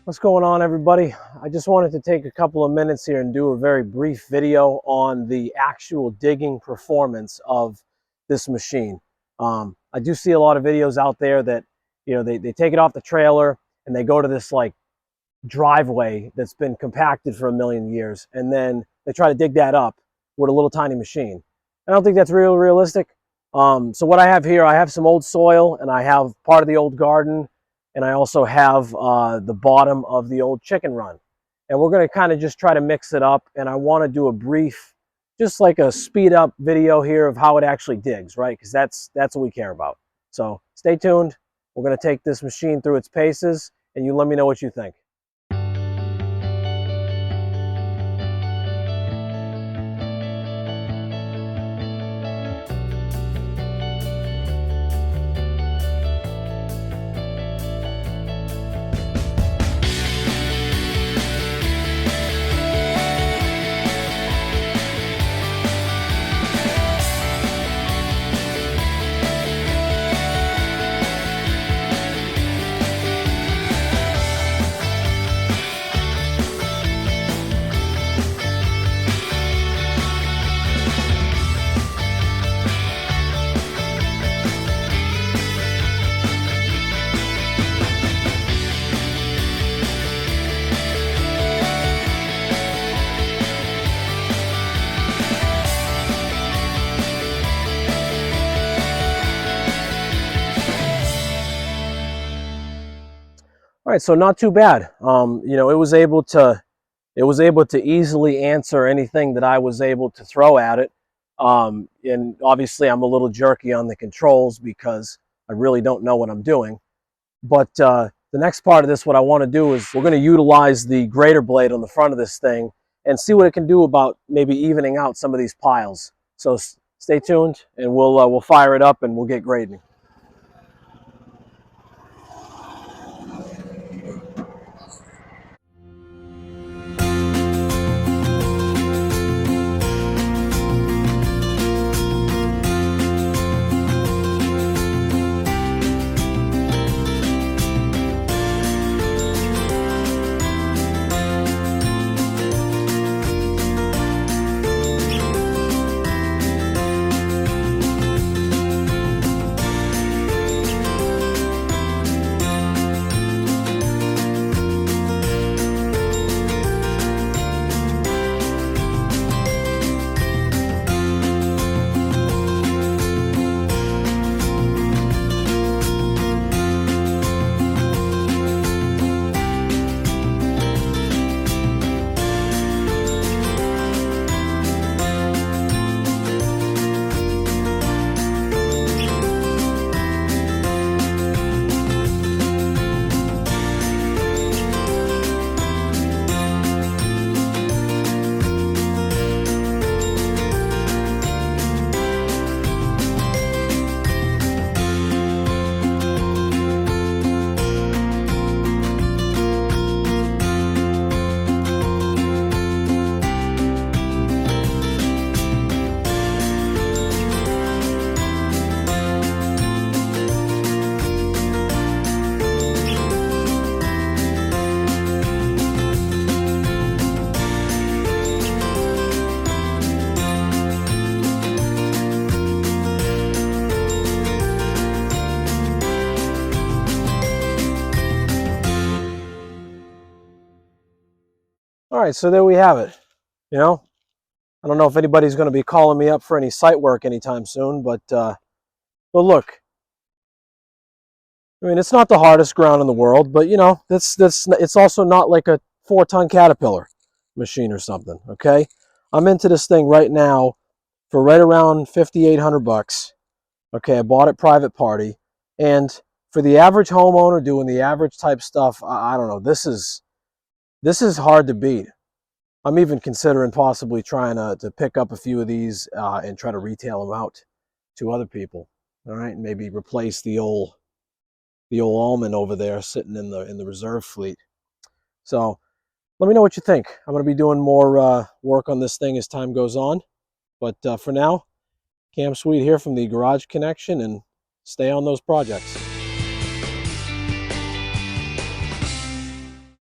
What's going on, everybody? I just wanted to take a couple of minutes here and do a very brief video on the actual digging performance of this machine. I do see a lot of videos out there that, they take it off the trailer and they go to this like driveway that's been compacted for a million years, and then they try to dig that up with a little tiny machine. I don't think that's realistic. So what I have here, I have some old soil, and I have part of the old garden, and I also have the bottom of the old chicken run. And we're going to kind of just try to mix it up, and I want to do a brief, just like a speed up video here of how it actually digs, right? Because that's what we care about. So stay tuned. We're going to take this machine through its paces, and you let me know what you think. All right, so not too bad. It was able to easily answer anything that I was able to throw at it. And obviously, I'm a little jerky on the controls because I really don't know what I'm doing. But the next part of this, what I want to do is we're going to utilize the grater blade on the front of this thing and see what it can do about maybe evening out some of these piles. So stay tuned, and we'll fire it up and we'll get grading. All right, so there we have it. I don't know if anybody's going to be calling me up for any site work anytime soon, but look, I mean, it's not the hardest ground in the world, but it's also not like a 4-ton Caterpillar machine or something. Okay, I'm into this thing right now for right around $5,800. Okay, I bought it private party, and for the average homeowner doing the average type stuff, I don't know. This is hard to beat. I'm even considering possibly trying to pick up a few of these and try to retail them out to other people. All right, and maybe replace the old Almond over there sitting in the reserve fleet. So let me know what you think. I'm going to be doing more work on this thing as time goes on. But for now, Cam Sweet here from the Garage Connection, and stay on those projects.